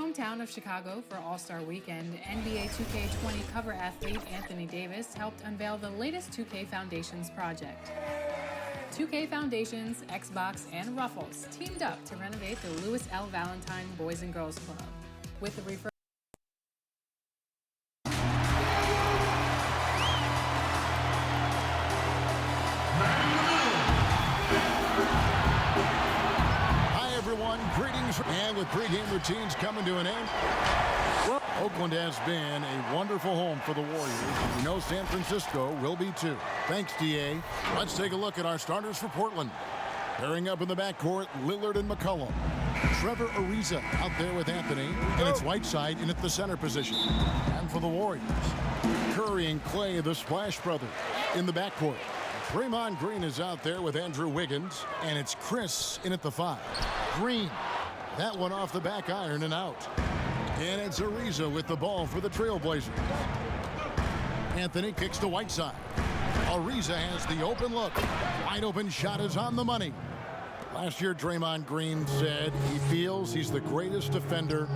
hometown of Chicago for All-Star Weekend, NBA 2K20 cover athlete Anthony Davis helped unveil the latest 2K Foundations project. 2K Foundations, Xbox, and Ruffles teamed up to renovate the Louis L. Valentine Boys and Girls Club with the Greetings, and with pregame routines coming to an end, well, Oakland has been a wonderful home for the Warriors, and we know San Francisco will be too. Thanks, DA. Let's take a look at our starters for Portland. Pairing up in the backcourt, Lillard and McCollum. Trevor Ariza out there with Anthony, and it's Whiteside in at the center position. And for the Warriors, Curry and Clay, the Splash Brothers, in the backcourt. Draymond Green is out there with Andrew Wiggins, and it's Chris in at the 5. Green, that one off the back iron and out. And it's Ariza with the ball for the Trailblazers. Anthony kicks to Whiteside. Ariza has the open look. Wide open shot is on the money. Last year, Draymond Green said he feels he's the greatest defender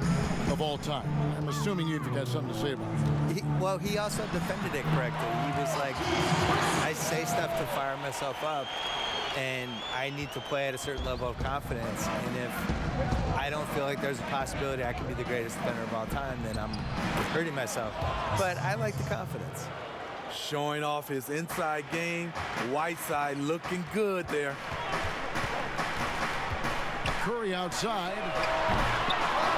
of all time. I'm assuming you've got something to say about it. He also defended it correctly. He was like, I say stuff to fire myself up, and I need to play at a certain level of confidence. And if I don't feel like there's a possibility I can be the greatest defender of all time, then I'm hurting myself. But I like the confidence. Showing off his inside game. Whiteside looking good there. Curry outside.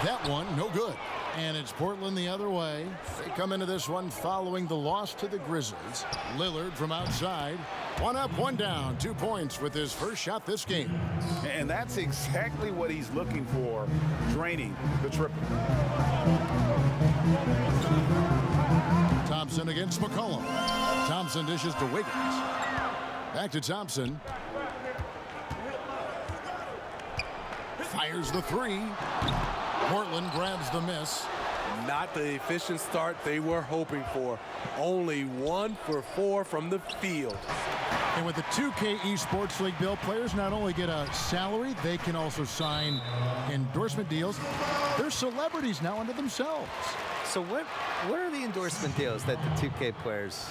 That one, no good. And it's Portland the other way. They come into this one following the loss to the Grizzlies. Lillard from outside. One up, one down. 2 points with his first shot this game. And that's exactly what he's looking for, draining the triple. Thompson against McCollum. Thompson dishes to Wiggins. Back to Thompson. Fires the 3. Portland grabs the miss. Not the efficient start they were hoping for. Only 1 for 4 from the field. And with the 2K Esports League, Bill, players not only get a salary, they can also sign endorsement deals. They're celebrities now unto themselves. So what are the endorsement deals that the 2K players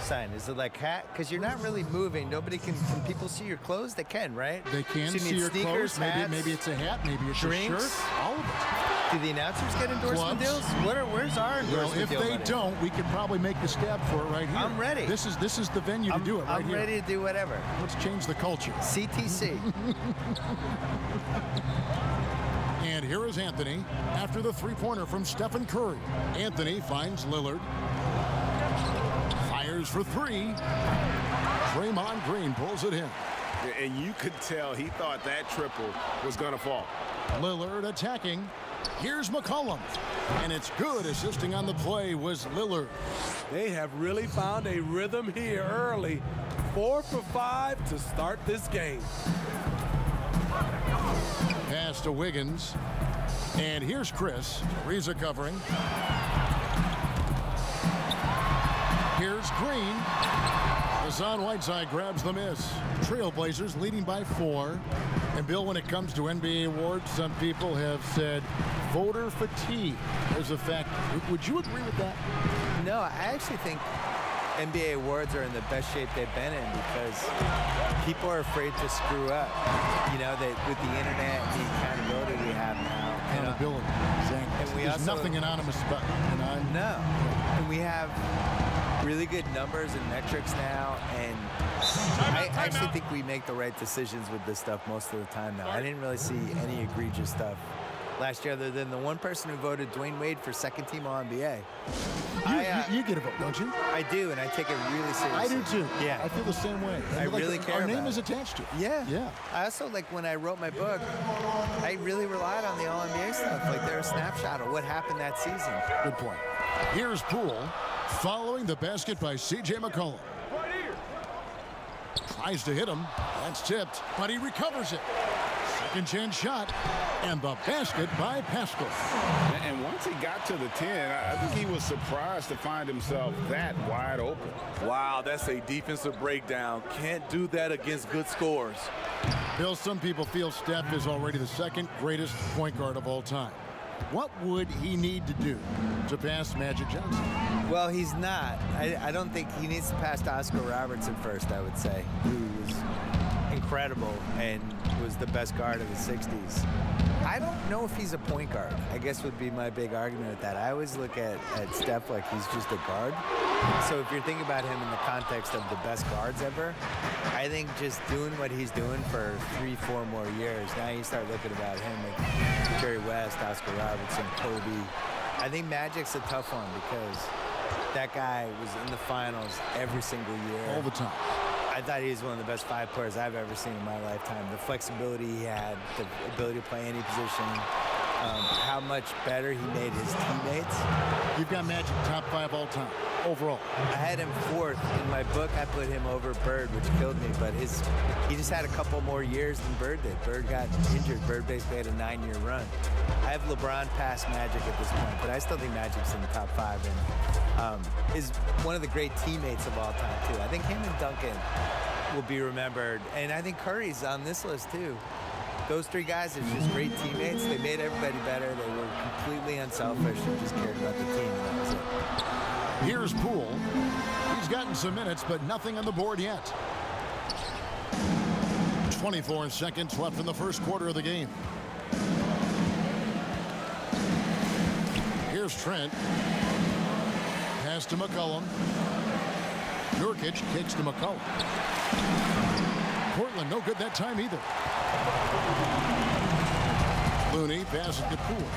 sign? Is it like hat? Because you're not really moving. Nobody can people see your clothes? They can, right? They can so see your sneakers, clothes. Maybe it's a hat. Maybe it's drinks, a shirt. All of it. Do the announcers get endorsement deals? Where's our endorsement deal? If they don't, we could probably make the stab for it right here. I'm ready. This is the venue to do it right here. I'm ready to do whatever. Let's change the culture. CTC. And here is Anthony after the three-pointer from Stephen Curry. Anthony finds Lillard. Fires for 3. Draymond Green pulls it in. And you could tell he thought that triple was going to fall. Lillard attacking. Here's McCollum. And it's good. Assisting on the play was Lillard. They have really found a rhythm here early. 4 for 5 to start this game. Pass to Wiggins. And here's Chris. Ariza covering. Here's Green. Hassan Whiteside grabs the miss. Trailblazers leading by 4. And Bill, when it comes to NBA awards, some people have said voter fatigue is a fact. Would you agree with that? No, I actually think NBA awards are in the best shape they've been in because people are afraid to screw up. You know, with the internet and the accountability we have now. Accountability, exactly. And There's nothing anonymous about it. No. And we have really good numbers and metrics now, and I actually think we make the right decisions with this stuff most of the time now. I didn't really see any egregious stuff last year other than the one person who voted Dwayne Wade for second team All-NBA. You get a vote, don't you? I do, and I take it really seriously. I do too. Yeah. I feel the same way. I really care Our name about is it. attached to it. Yeah. Yeah. I also, like, when I wrote my book, I really relied on the All-NBA stuff. Like, they're a snapshot of what happened that season. Good point. Here's Poole following the basket by C.J. McCollum. Tries to hit him. That's tipped, but he recovers it. Second chance shot, and the basket by Pascal. And once he got to the 10, I think he was surprised to find himself that wide open. Wow, that's a defensive breakdown. Can't do that against good scores. Bill, some people feel Steph is already the second greatest point guard of all time. What would he need to do to pass Magic Johnson? Well, he's not. I don't think he needs to pass to Oscar Robertson first, I would say, who was incredible and was the best guard of the 60s. I don't know if he's a point guard, I guess would be my big argument with that. I always look at Steph like he's just a guard. So if you're thinking about him in the context of the best guards ever, I think just doing what he's doing for 3-4 more years, now you start looking about him with Jerry West, Oscar Robertson, Kobe. I think Magic's a tough one because that guy was in the finals every single year. All the time. I thought he was one of the best 5 players I've ever seen in my lifetime. The flexibility he had, the ability to play any position, how much better he made his teammates. You've got Magic top 5 all time, overall. I had him 4th. In my book, I put him over Bird, which killed me, but he just had a couple more years than Bird did. Bird got injured. Bird basically had a 9-year run. I have LeBron past Magic at this point, but I still think Magic's in the top 5 and is one of the great teammates of all time, too. I think him and Duncan will be remembered, and I think Curry's on this list, too. Those 3 guys are just great teammates. They made everybody better. They were completely unselfish and just cared about the team, and that was it. Here's Poole. He's gotten some minutes, but nothing on the board yet. 24 seconds left in the first quarter of the game. Here's Trent. Pass to McCollum. Nurkic kicks to McCollum. Portland no good that time either. Looney passes to Poole.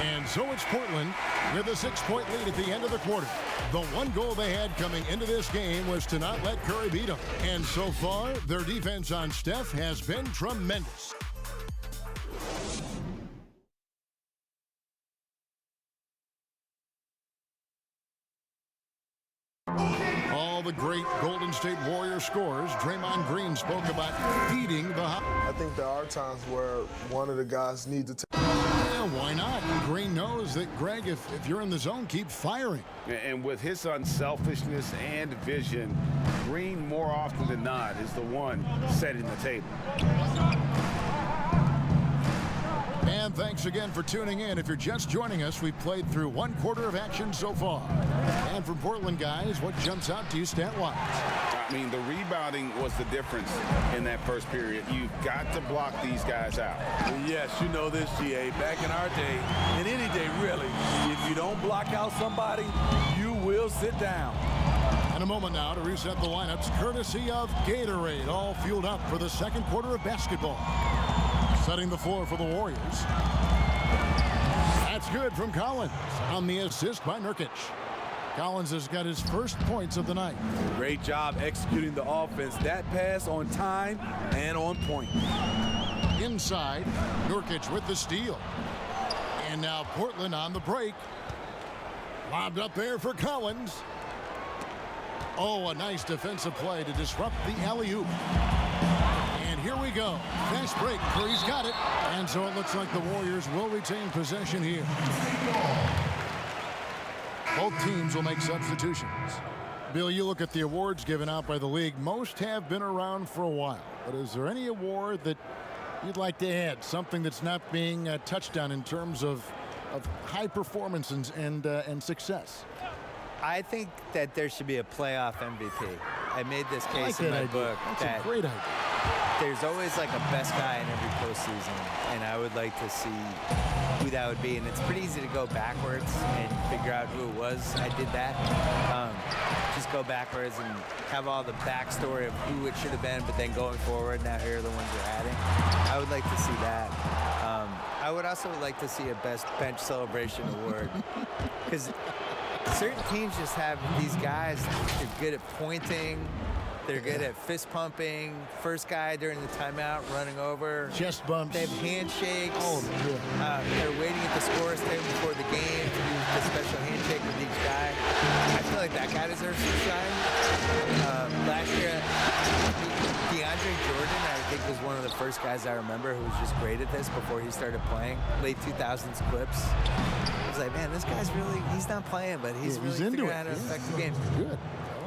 And so it's Portland with a 6-point lead at the end of the quarter. The one goal they had coming into this game was to not let Curry beat them. And so far, their defense on Steph has been tremendous. All the great Golden State Warriors scorers, Draymond Green spoke about feeding the hot. I think there are times where one of the guys needs to take. Yeah, why not? Green knows that, Greg, if you're in the zone, keep firing. And with his unselfishness and vision, Green more often than not is the one setting the table. And thanks again for tuning in. If you're just joining us, we've played through 1 quarter of action so far. And for Portland guys, what jumps out to you stat-wise? I mean, the rebounding was the difference in that first period. You've got to block these guys out. Yes, you know this, GA. Back in our day, and any day really, if you don't block out somebody, you will sit down. And a moment now to reset the lineups, courtesy of Gatorade, all fueled up for the second quarter of basketball. Setting the floor for the Warriors. That's good from Collins on the assist by Nurkic. Collins has got his first points of the night. Great job executing the offense. That pass on time and on point. Inside, Nurkic with the steal. And now Portland on the break. Lobbed up there for Collins. Oh, a nice defensive play to disrupt the alley-oop. And here we go. Fast break. Curry's got it. And so it looks like the Warriors will retain possession here. Both teams will make substitutions. Bill, you look at the awards given out by the league. Most have been around for a while. But is there any award that you'd like to add? Something that's not being touched on in terms of high performance and success? I think that there should be a playoff MVP. I made this case in my book. That's a great idea. There's always like a best guy in every postseason, and I would like to see who that would be. And it's pretty easy to go backwards and figure out who it was. I did that. Just go backwards and have all the backstory of who it should have been, but then going forward, now here are the ones you're adding. I would like to see that. I would also like to see a best bench celebration award, because certain teams just have these guys. They're good at pointing. They're good at fist pumping. First guy during the timeout running over. Chest bumps. They have handshakes. Oh, yeah. They're waiting at the scorer's table before the game to do the special handshake with each guy. I feel like that guy deserves some shine. Last year, DeAndre Jordan, I think, was one of the first guys I remember who was just great at this before he started playing. Late 2000s clips. I was like, man, this guy's really, he's not playing, but he's really figuring out how to affect the game. Good.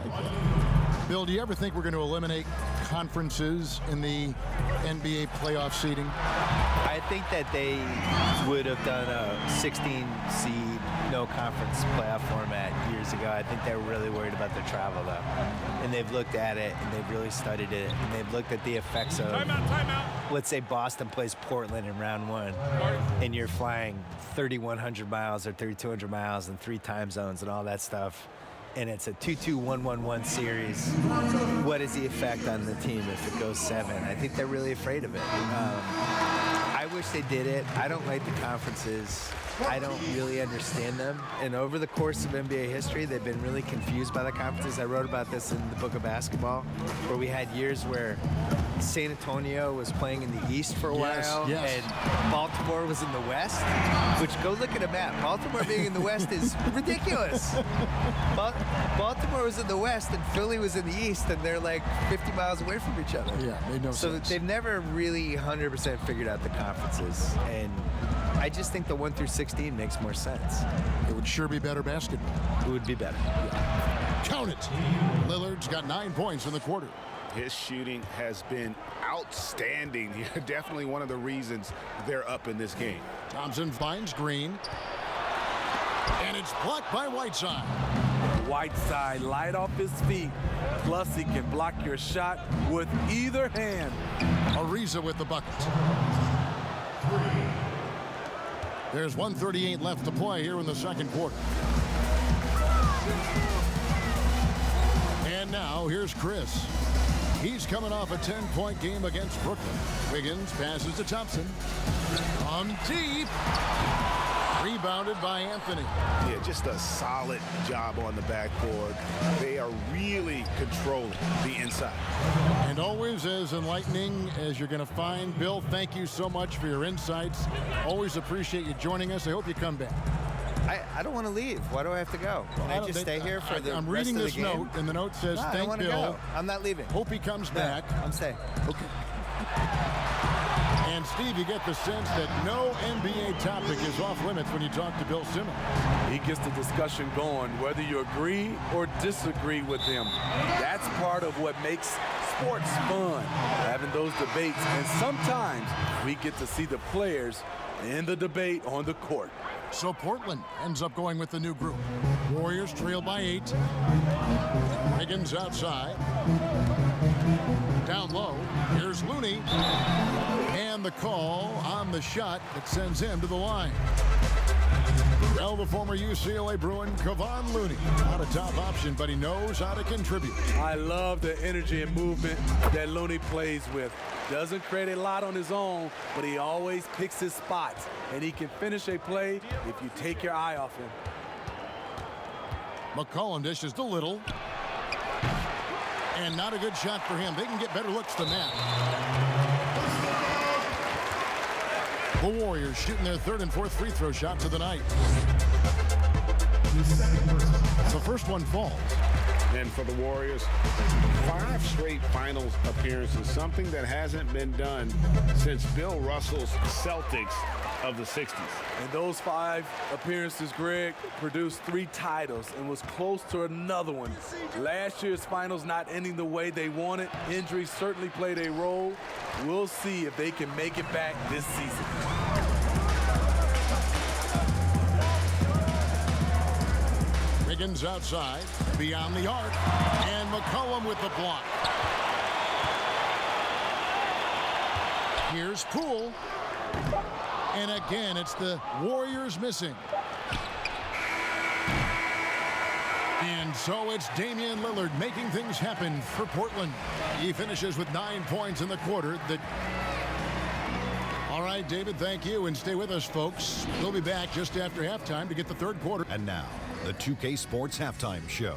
I like that. Bill, do you ever think we're going to eliminate conferences in the NBA playoff seeding? I think that they would have done a 16 seed, no conference playoff format years ago. I think they were really worried about their travel, though. And they've looked at it, and they've really studied it, and they've looked at the effects of, let's say Boston plays Portland in round 1, and you're flying 3,100 miles or 3,200 miles in 3 time zones and all that stuff. And it's a 2-2-1-1-1 series. What is the effect on the team if it goes 7? I think they're really afraid of it. I wish they did it. I don't like the conferences. I don't really understand them. And over the course of NBA history, they've been really confused by the conferences. I wrote about this in the book of basketball, where we had years where San Antonio was playing in the East for a while, and Baltimore was in the West, which, go look at a map. Baltimore being in the West is ridiculous. Baltimore was in the West, and Philly was in the East, and they're like 50 miles away from each other. Yeah, made no sense. So they've never really 100% figured out the conferences. And I just think the 1 through 16 makes more sense. It would sure be better basketball. It would be better. Yeah. Count it. Lillard's got 9 points in the quarter. His shooting has been outstanding. Definitely one of the reasons they're up in this game. Thompson finds Green. And it's blocked by Whiteside. Whiteside light off his feet. Plus, he can block your shot with either hand. Ariza with the bucket. There's 1:38 left to play here in the second quarter. And now here's Chris. He's coming off a 10-point game against Brooklyn. Wiggins passes to Thompson. On deep. Rebounded by Anthony. Yeah, just a solid job on the backboard. They are really controlling the inside. And always as enlightening as you're going to find. Bill, thank you so much for your insights. Always appreciate you joining us. I hope you come back. I don't want to leave. Why do I have to go? Can I just stay here for the I'm rest reading of the this game? note, and the note says, No, thank Bill. Go. I'm not leaving. Hope he comes back. I'm staying. Okay. And Steve, you get the sense that no NBA topic is off limits when you talk to Bill Simmons. He gets the discussion going, whether you agree or disagree with him. That's part of what makes sports fun, having those debates. And sometimes we get to see the players in the debate on the court. So Portland ends up going with the new group. Warriors trail by 8. Wiggins outside. Down low. Here's Looney. And the call on the shot that sends him to the line. Well, the former UCLA Bruin, Kevon Looney. Not a top option, but he knows how to contribute. I love the energy and movement that Looney plays with. Doesn't create a lot on his own, but he always picks his spots. And he can finish a play if you take your eye off him. McCollum dishes to Little. And not a good shot for him. They can get better looks than that. The Warriors shooting their 3rd and 4th free throw shots of the night. The first one falls. And for the Warriors, 5 straight finals appearances, something that hasn't been done since Bill Russell's Celtics of the 60s. And those 5 appearances, Greg, produced 3 titles and was close to another one. Last year's finals not ending the way they wanted. Injuries certainly played a role. We'll see if they can make it back this season. Wiggins outside, beyond the arc, and McCollum with the block. Here's Poole. And again, it's the Warriors missing. And so it's Damian Lillard making things happen for Portland. He finishes with 9 points in the quarter. All right, David, thank you. And stay with us, folks. We'll be back just after halftime to get the 3rd quarter. And now, the 2K Sports Halftime Show.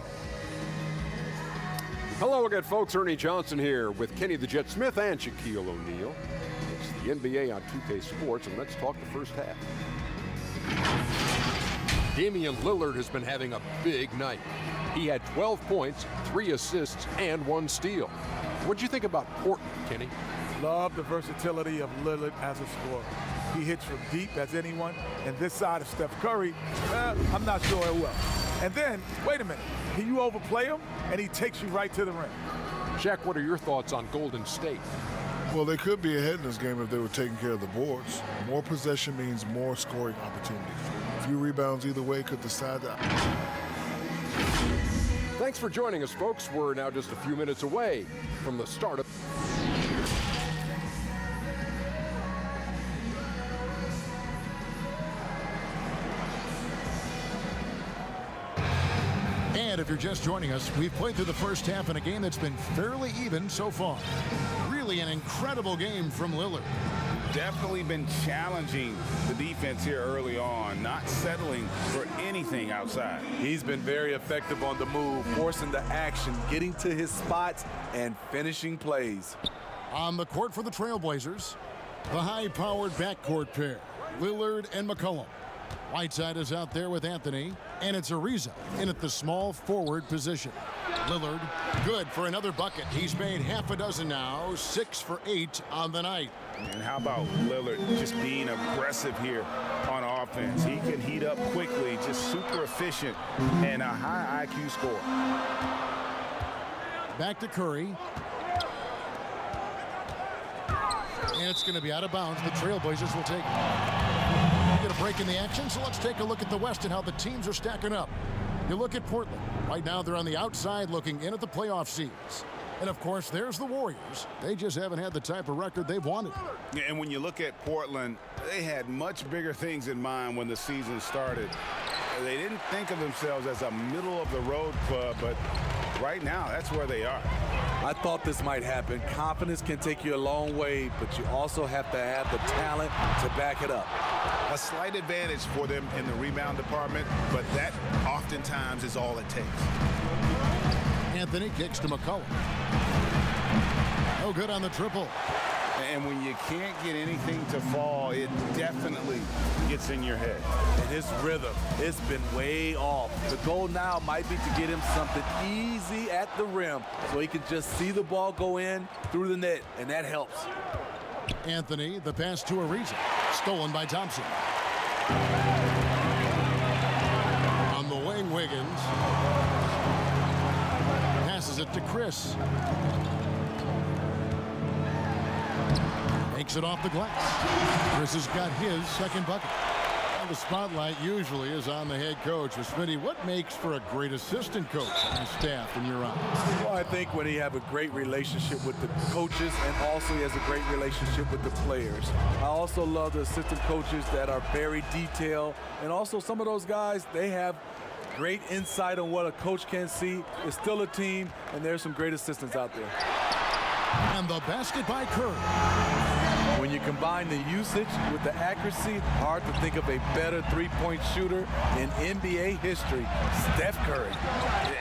Hello again, folks. Ernie Johnson here with Kenny the Jet Smith and Shaquille O'Neal. It's the NBA on 2K Sports, and let's talk the first half. Damian Lillard has been having a big night. He had 12 points, 3 assists, and 1 steal. What'd you think about Portland, Kenny? Love the versatility of Lillard as a scorer. He hits from deep as anyone, and this side of Steph Curry, I'm not sure it will. And then, wait a minute, you overplay him, and he takes you right to the rim. Shaq, what are your thoughts on Golden State? Well, they could be ahead in this game if they were taking care of the boards. More possession means more scoring opportunities. A few rebounds either way could decide that. Thanks for joining us, folks. We're now just a few minutes away from the start of... And if you're just joining us, we've played through the first half in a game that's been fairly even so far. Really an incredible game from Lillard. Definitely been challenging the defense here early on, not settling for anything outside. He's been very effective on the move, forcing the action, getting to his spots, and finishing plays. On the court for the Trailblazers, the high-powered backcourt pair, Lillard and McCollum. Whiteside is out there with Anthony, and it's Ariza in at the small forward position. Lillard, good for another bucket. He's made half a dozen now, 6 for 8 on the night. And how about Lillard just being aggressive here on offense? He can heat up quickly, just super efficient, and a high IQ score. Back to Curry. And it's going to be out of bounds. The Trailblazers will take it. Get a break in the action, so let's take a look at the West and how the teams are stacking up. You look at Portland. Right now they're on the outside looking in at the playoff seeds. And of course, there's the Warriors. They just haven't had the type of record they've wanted. Yeah, and when you look at Portland, they had much bigger things in mind when the season started. They didn't think of themselves as a middle-of-the-road club, but right now, that's where they are. I thought this might happen. Confidence can take you a long way, but you also have to have the talent to back it up. A slight advantage for them in the rebound department, but that oftentimes is all it takes. Anthony kicks to McCollum. No good on the triple. And when you can't get anything to fall, it definitely gets in your head. And his rhythm, it's been way off. The goal now might be to get him something easy at the rim so he can just see the ball go in through the net, and that helps. Anthony, the pass to Ariza. Stolen by Thompson. On the wing, Wiggins. Passes it to Chris. Makes it off the glass. Chris has got his second bucket. And the spotlight usually is on the head coach. But Smitty, what makes for a great assistant coach and staff in your eyes? Well, I think when he have a great relationship with the coaches and also he has a great relationship with the players. I also love the assistant coaches that are very detailed. And also some of those guys, they have great insight on what a coach can see. It's still a team, and there's some great assistants out there. And the basket by Curry. When you combine the usage with the accuracy, hard to think of a better three-point shooter in NBA history, Steph Curry.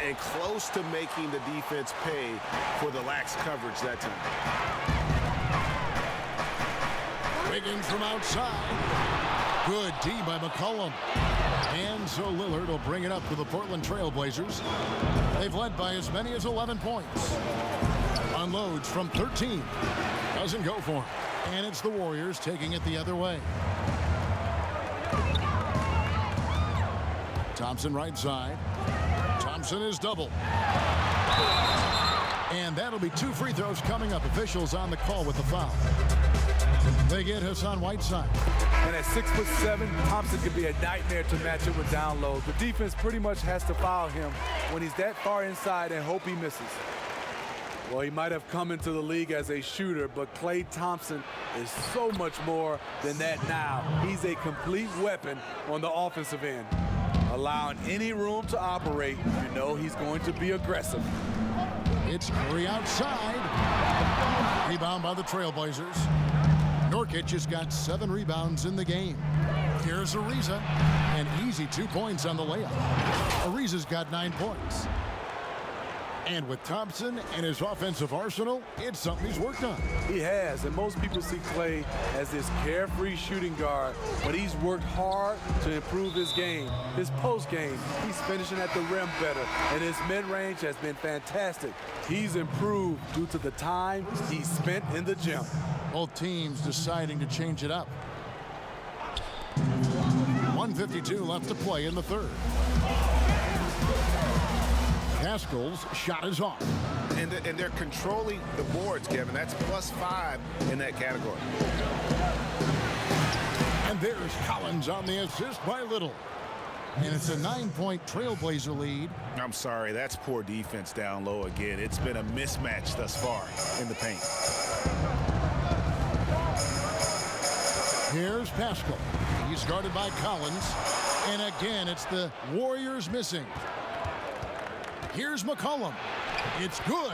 And close to making the defense pay for the lax coverage that time. Wiggins from outside. Good D by McCollum. And so Lillard will bring it up to the Portland Trailblazers. They've led by as many as 11 points. Unloads from 13. Doesn't go for him. And it's the Warriors taking it the other way. Thompson right side. Thompson is double. And that'll be 2 free throws coming up. Officials on the call with the foul. They get Hassan Whiteside. And at 6'7", Thompson could be a nightmare to match up with down low. The defense pretty much has to foul him when he's that far inside and hope he misses. Well, he might have come into the league as a shooter, but Klay Thompson is so much more than that now. He's a complete weapon on the offensive end. Allowing any room to operate, you know he's going to be aggressive. It's Curry outside. Rebound by the Trailblazers. Nurkic has got 7 rebounds in the game. Here's Ariza. An easy 2 points on the layup. Ariza's got 9 points. And with Thompson and his offensive arsenal, it's something he's worked on. He has, and most people see Klay as this carefree shooting guard, but he's worked hard to improve his game. His post game, he's finishing at the rim better, and his mid-range has been fantastic. He's improved due to the time he spent in the gym. Both teams deciding to change it up. 1:52 left to play in the third. Haskell's shot is off. And they're controlling the boards, Kevin. That's +5 in that category. And there's Collins on the assist by Little. And it's a 9-point Trailblazer lead. I'm sorry, that's poor defense down low again. It's been a mismatch thus far in the paint. Here's Pascal. He's guarded by Collins. And again, it's the Warriors missing. Here's McCollum. It's good.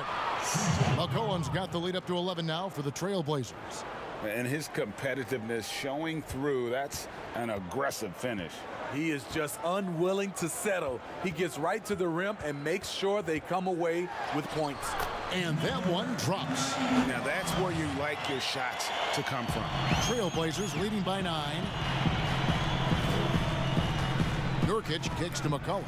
McCollum's got the lead up to 11 now for the Trailblazers. And his competitiveness showing through. That's an aggressive finish. He is just unwilling to settle. He gets right to the rim and makes sure they come away with points. And that one drops. Now that's where you like your shots to come from. Trailblazers leading by 9. Nurkic kicks to McCollum.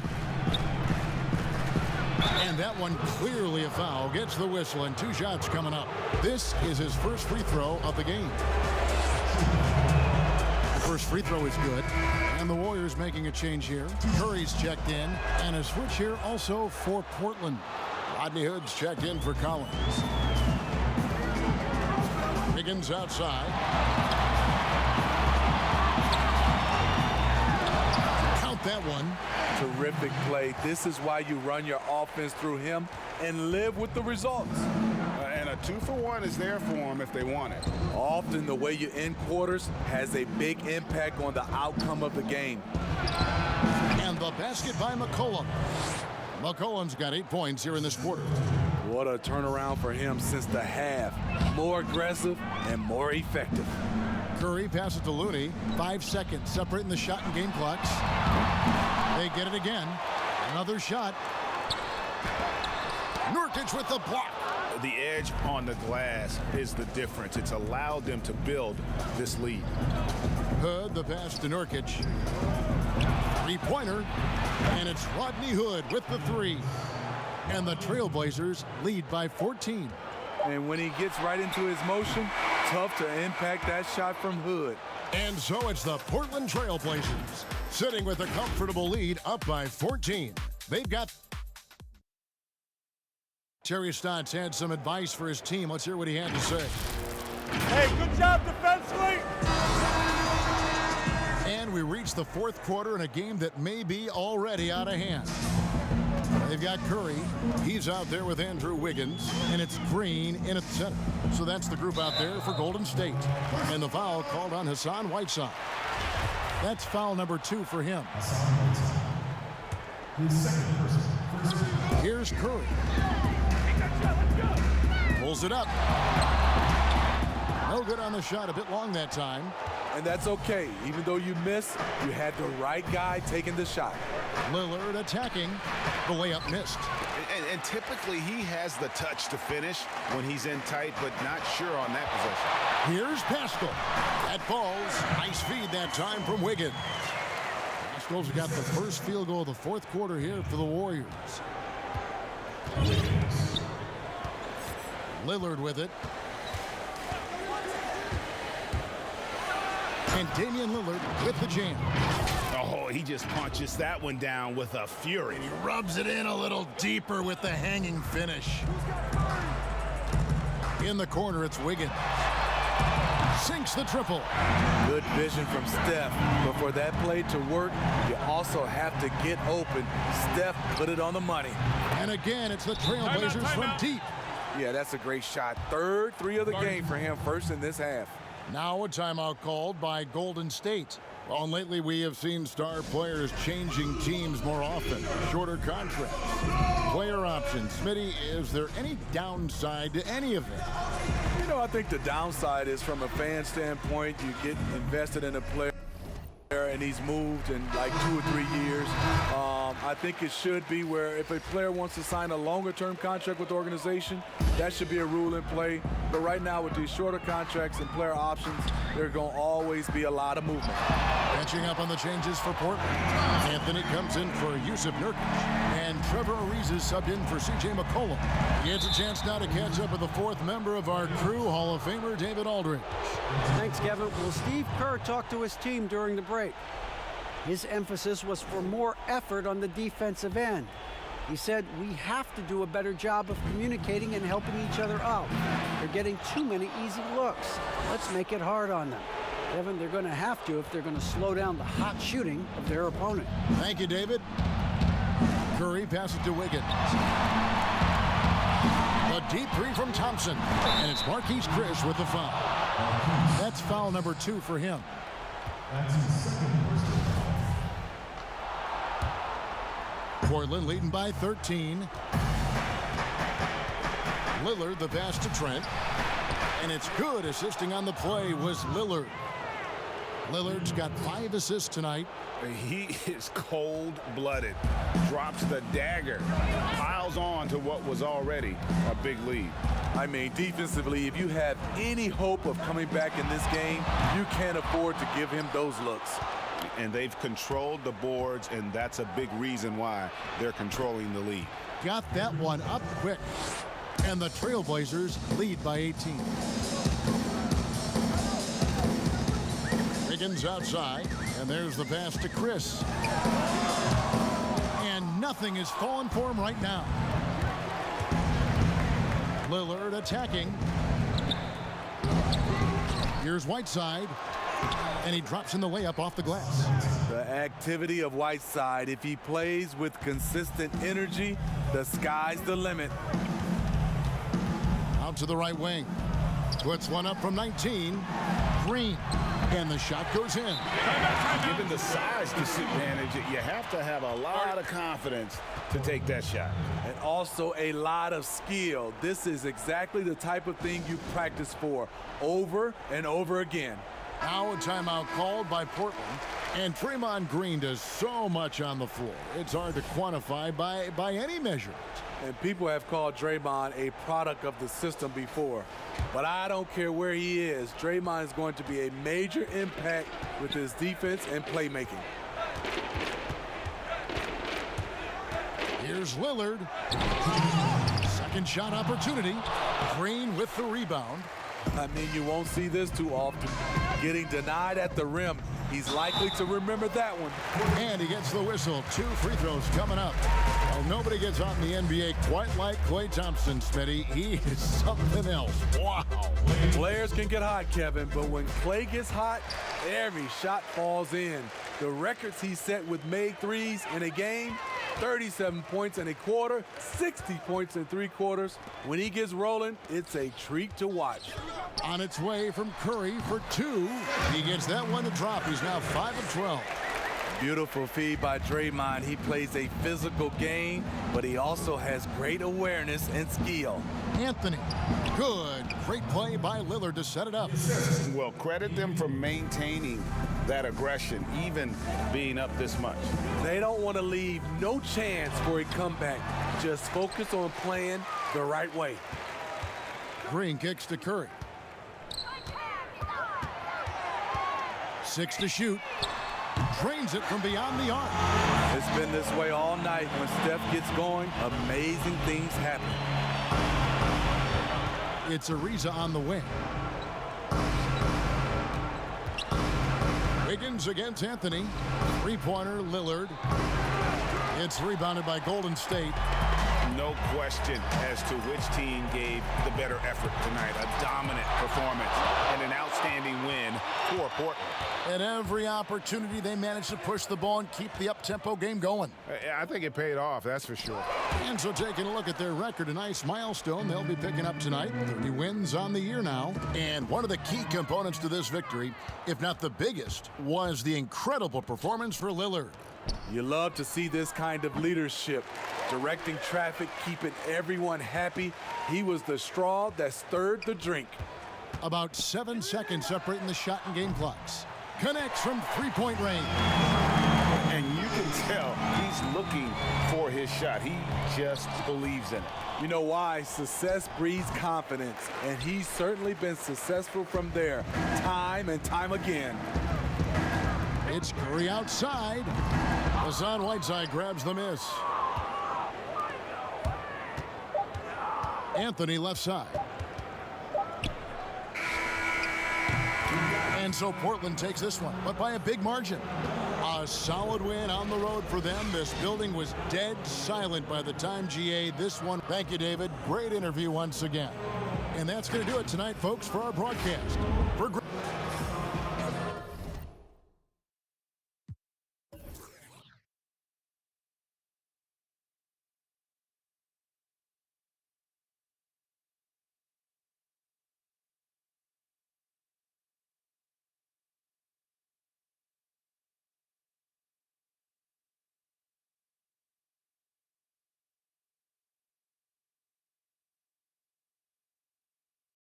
And that one clearly a foul. Gets the whistle and 2 shots coming up. This is his first free throw of the game. The first free throw is good. And the Warriors making a change here. Curry's checked in. And a switch here also for Portland. Rodney Hood's checked in for Collins. Higgins outside. Count that one. Terrific play. This is why you run your offense through him and live with the results. And a 2-for-1 is there for them if they want it. Often the way you end quarters has a big impact on the outcome of the game. And the basket by McCollum. McCollum's got 8 points here in this quarter. What a turnaround for him since the half. More aggressive and more effective. Curry passes to Looney. 5 seconds separating the shot and game clocks. They get it again. Another shot. Nurkic with the block. The edge on the glass is the difference. It's allowed them to build this lead. Hood, the pass to Nurkic. 3-pointer. And it's Rodney Hood with the 3. And the Trailblazers lead by 14. And when he gets right into his motion, tough to impact that shot from Hood. And so it's the Portland Trailblazers sitting with a comfortable lead up by 14. They've got... Terry Stotts had some advice for his team. Let's hear what he had to say. Hey, good job defensively. And we reach the 4th quarter in a game that may be already out of hand. They've got Curry. He's out there with Andrew Wiggins. And it's Green in at the center. So that's the group out there for Golden State. And the foul called on Hassan Whiteside. That's foul number 2 for him. Here's Curry. Pulls it up. No good on the shot. A bit long that time. And that's okay. Even though you miss, you had the right guy taking the shot. Lillard attacking. The layup missed. And typically he has the touch to finish when he's in tight, but not sure on that possession. Here's Pascal. That falls. Nice feed that time from Wiggins. Pascal's got the first field goal of the 4th quarter here for the Warriors. Lillard with it. And Damian Lillard with the jam. Oh, he just punches that one down with a fury. He rubs it in a little deeper with the hanging finish. In the corner, it's Wiggins. Sinks the triple. Good vision from Steph. But for that play to work, you also have to get open. Steph put it on the money. And again, it's the Trailblazers from deep. Yeah, that's a great shot. 3rd 3 of the game for him, first in this half. Now a timeout called by Golden State. Well, and lately we have seen star players changing teams more often. Shorter contracts, player options. Smitty, is there any downside to any of it? You know, I think the downside is from a fan standpoint, you get invested in a player and he's moved in like 2 or 3 years. I think it should be where if a player wants to sign a longer-term contract with the organization, that should be a rule in play. But right now with these shorter contracts and player options, there's going to always be a lot of movement. Catching up on the changes for Portland. Anthony comes in for Yusuf Nurkic. And Trevor Ariza is subbed in for C.J. McCollum. He gets a chance now to catch up with the 4th member of our crew, Hall of Famer David Aldridge. Thanks, Kevin. Well, Steve Kerr talked to his team during the break. His emphasis was for more effort on the defensive end. He said, "We have to do a better job of communicating and helping each other out. They're getting too many easy looks. Let's make it hard on them." Kevin, they're going to have to if they're going to slow down the hot shooting of their opponent. Thank you, David. Curry passes to Wiggins. A deep three from Thompson. And it's Marquise Chris with the foul. That's foul number 2 for him. Portland leading by 13. Lillard the pass to Trent. And it's good. Assisting on the play was Lillard. Lillard's got 5 assists tonight. He is cold-blooded. Drops the dagger. Piles on to what was already a big lead. I mean, defensively, if you have any hope of coming back in this game, you can't afford to give him those looks. And they've controlled the boards, and that's a big reason why they're controlling the lead. Got that one up quick. And the Trailblazers lead by 18. Wiggins outside, and there's the pass to Chris. And nothing is falling for him right now. Lillard attacking. Here's Whiteside, and he drops in the layup off the glass. The activity of Whiteside, if he plays with consistent energy, the sky's the limit. Out to the right wing. Puts one up from 19. Green. And the shot goes in. Given the size disadvantage, you have to have a lot of confidence to take that shot. And also a lot of skill. This is exactly the type of thing you practice for over and over again. Now a timeout called by Portland. And Draymond Green does so much on the floor. It's hard to quantify by any measurement. And people have called Draymond a product of the system before. But I don't care where he is. Draymond is going to be a major impact with his defense and playmaking. Here's Lillard. Second shot opportunity. Green with the rebound. I mean, you won't see this too often. Getting denied at the rim. He's likely to remember that one. And he gets the whistle. 2 free throws coming up. Well, nobody gets out in the NBA quite like Klay Thompson, Smitty. He is something else. Wow. Players can get hot, Kevin, but when Klay gets hot, every shot falls in. The records he set with made threes in a game, 37 points in a quarter, 60 points in 3 quarters. When he gets rolling, it's a treat to watch. On its way from Curry for 2. He gets that one to drop. He's now 5 of 12. Beautiful feed by Draymond. He plays a physical game, but he also has great awareness and skill. Anthony, good. Great play by Lillard to set it up. Well, credit them for maintaining that aggression, even being up this much. They don't want to leave no chance for a comeback. Just focus on playing the right way. Green kicks to Curry. 6 to shoot. Drains it from beyond the arc. It's been this way all night. When Steph gets going, amazing things happen. It's Ariza on the wing. Wiggins against Anthony. 3-pointer, Lillard. It's rebounded by Golden State. No question as to which team gave the better effort tonight. A dominant performance and an outstanding win for Portland. At every opportunity, they managed to push the ball and keep the up-tempo game going. I think it paid off, that's for sure. And so taking a look at their record, a nice milestone they'll be picking up tonight. 30 wins on the year now. And one of the key components to this victory, if not the biggest, was the incredible performance for Lillard. You love to see this kind of leadership. Directing traffic, keeping everyone happy. He was the straw that stirred the drink. About 7 seconds separating the shot and game clocks. Connects from 3-point range. And you can tell he's looking for his shot. He just believes in it. You know why? Success breeds confidence, and he's certainly been successful from there, time and time again. It's Curry outside. Hassan Whiteside grabs the miss. Anthony left side. And so Portland takes this one, but by a big margin. A solid win on the road for them. This building was dead silent by the time GA this one. Thank you, David. Great interview once again. And that's going to do it tonight, folks, for our broadcast. For